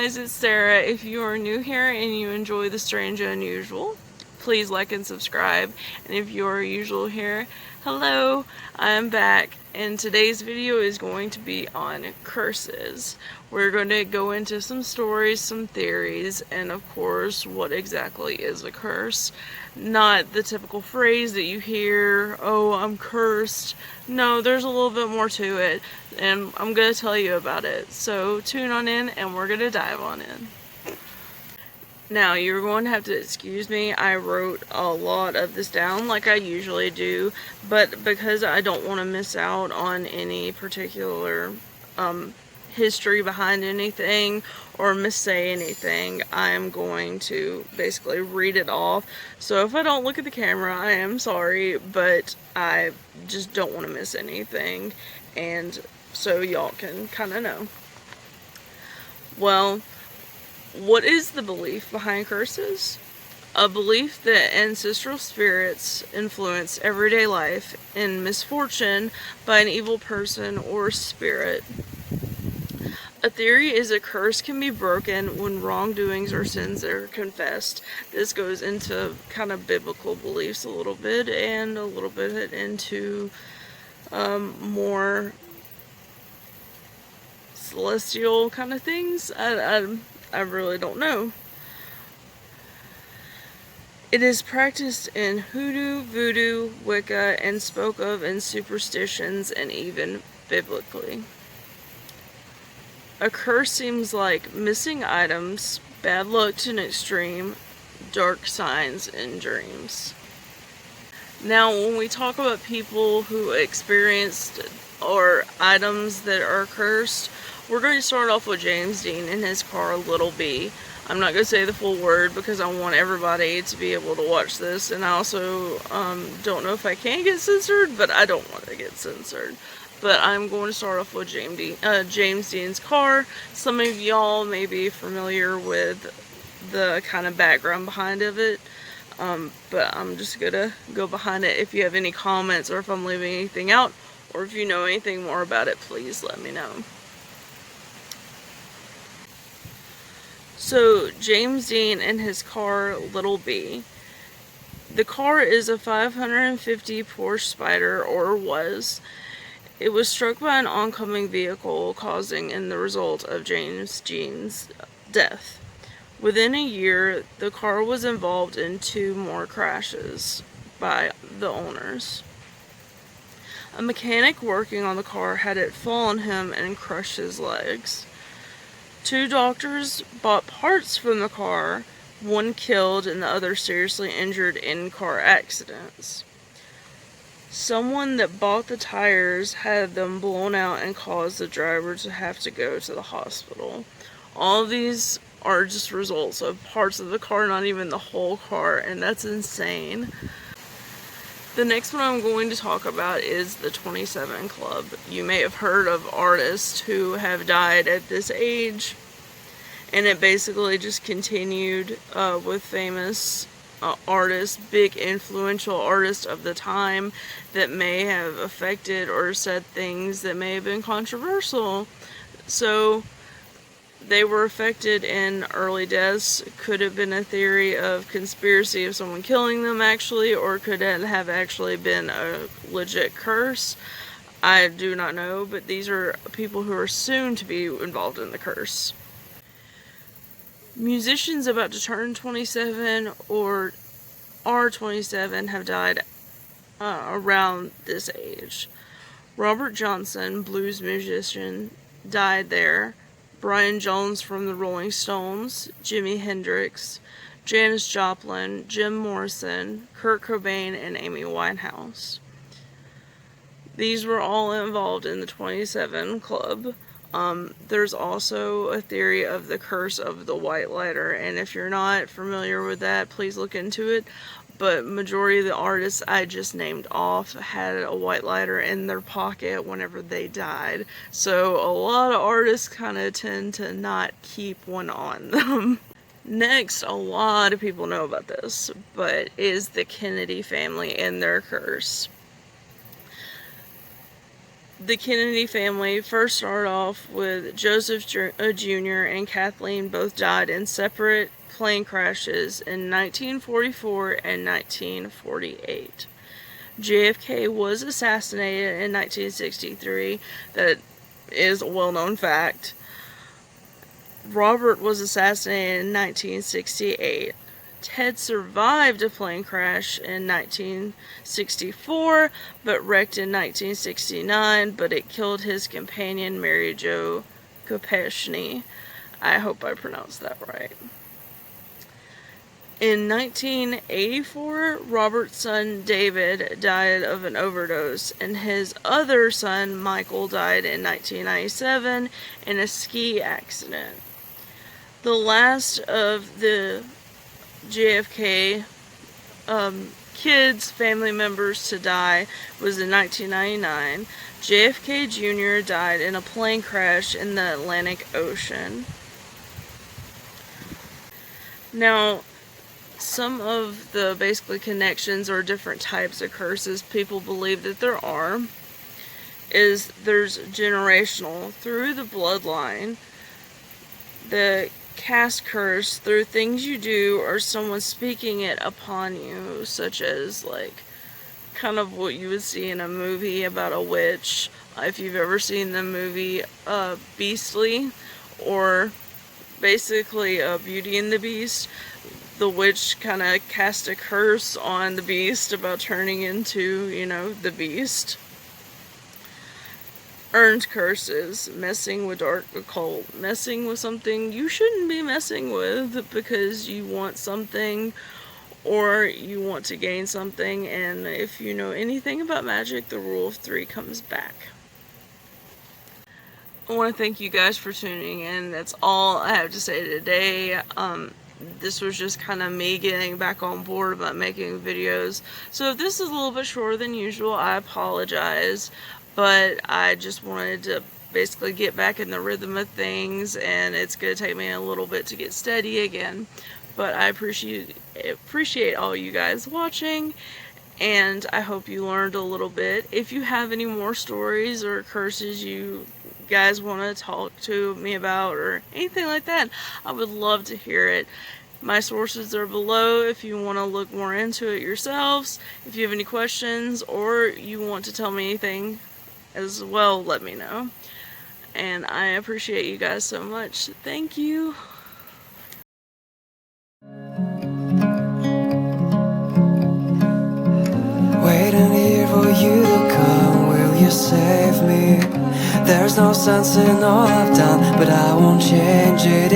guys, it's Sarah. If you are new here and you enjoy the strange and unusual, please like and subscribe. And if you are usual here, hello, I'm back. And today's video is going to be on curses. We're going to go into some stories, some theories, and of course, what exactly is a curse. Not the typical phrase that you hear, oh, I'm cursed. No, there's a little bit more to it, and I'm going to tell you about it. So tune on in, and we're going to dive on in. Now, you're going to have to excuse me, I wrote a lot of this down like I usually do, but because I don't want to miss out on any particular history behind anything or missay anything, I'm going to basically read it off. So if I don't look at the camera, I am sorry, but I just don't want to miss anything, and so y'all can kind of know. Well, what is the belief behind curses? A belief that ancestral spirits influence everyday life and misfortune by an evil person or spirit. A theory is a curse can be broken when wrongdoings or sins are confessed. This goes into kind of biblical beliefs a little bit and a little bit into more celestial kind of things. I really don't know. It is practiced in hoodoo, voodoo, Wicca, and spoke of in superstitions and even biblically. A curse seems like missing items, bad luck to an extreme, dark signs in dreams. Now, when we talk about people who experienced or items that are cursed, we're going to start off with James Dean and his car Little B. I'm not going to say the full word because I want everybody to be able to watch this, and I also don't know if I can get censored, but I don't want to get censored. But I'm going to start off with James Dean's car. Some of y'all may be familiar with the kind of background behind it, but I'm just going to go behind it. If you have any comments or if I'm leaving anything out, or if you know anything more about it, please let me know. So, James Dean and his car, Little B. The car is a 550 Porsche Spyder, or was. It was struck by an oncoming vehicle, causing in the result of James Dean's death. Within a year, the car was involved in 2 more crashes by the owners. A mechanic working on the car had it fall on him and crush his legs. 2 doctors bought parts from the car, one killed and the other seriously injured in car accidents. Someone that bought the tires had them blown out and caused the driver to have to go to the hospital. All of these are just results of parts of the car, not even the whole car, and that's insane. The next one I'm going to talk about is the 27 Club. You may have heard of artists who have died at this age, and it basically just continued with famous artists, big influential artists of the time that may have affected or said things that may have been controversial. So they were affected in early deaths. Could have been a theory of conspiracy of someone killing them actually, or could it have actually been a legit curse? I do not know, but these are people who are soon to be involved in the curse. Musicians about to turn 27 or are 27 have died around this age. Robert Johnson, blues musician, died there. Brian Jones from the Rolling Stones, Jimi Hendrix, Janis Joplin, Jim Morrison, Kurt Cobain, and Amy Winehouse. These were all involved in the 27 Club. There's also a theory of the curse of the white lighter, and if you're not familiar with that, please look into it. But majority of the artists I just named off had a white lighter in their pocket whenever they died. So a lot of artists kind of tend to not keep one on them. Next, a lot of people know about this, but is the Kennedy family and their curse. The Kennedy family first started off with Joseph Jr. and Kathleen both died in separate plane crashes in 1944 and 1948. JFK was assassinated in 1963. That is a well-known fact. Robert was assassinated in 1968. Ted survived a plane crash in 1964, but wrecked in 1969, but it killed his companion, Mary Jo Kopechny. I hope I pronounced that right. In 1984, Robert's son David died of an overdose, and his other son Michael died in 1997 in a ski accident. The last of the JFK kids, family members to die was in 1999. JFK Jr. died in a plane crash in the Atlantic Ocean. Now, some of the basically connections or different types of curses people believe that there are is there's generational through the bloodline, the cast curse through things you do or someone speaking it upon you, such as like kind of what you would see in a movie about a witch. If you've ever seen the movie Beastly, or basically Beauty and the Beast, the witch kind of cast a curse on the beast about turning into, the beast. Earned curses, messing with dark occult, messing with something you shouldn't be messing with because you want something or you want to gain something, and if you know anything about magic, the rule of 3 comes back. I want to thank you guys for tuning in. That's all I have to say today. This was just kind of me getting back on board about making videos. So if this is a little bit shorter than usual, I apologize. But I just wanted to basically get back in the rhythm of things, and it's going to take me a little bit to get steady again. But I appreciate all you guys watching, and I hope you learned a little bit. If you have any more stories or curses you guys want to talk to me about or anything like that, I would love to hear it. My sources are below if you want to look more into it yourselves. If you have any questions or you want to tell me anything as well, let me know. And I appreciate you guys so much. Thank you. Waiting here for you to come, will you save me? There's no sense in all I've done, but I won't change it.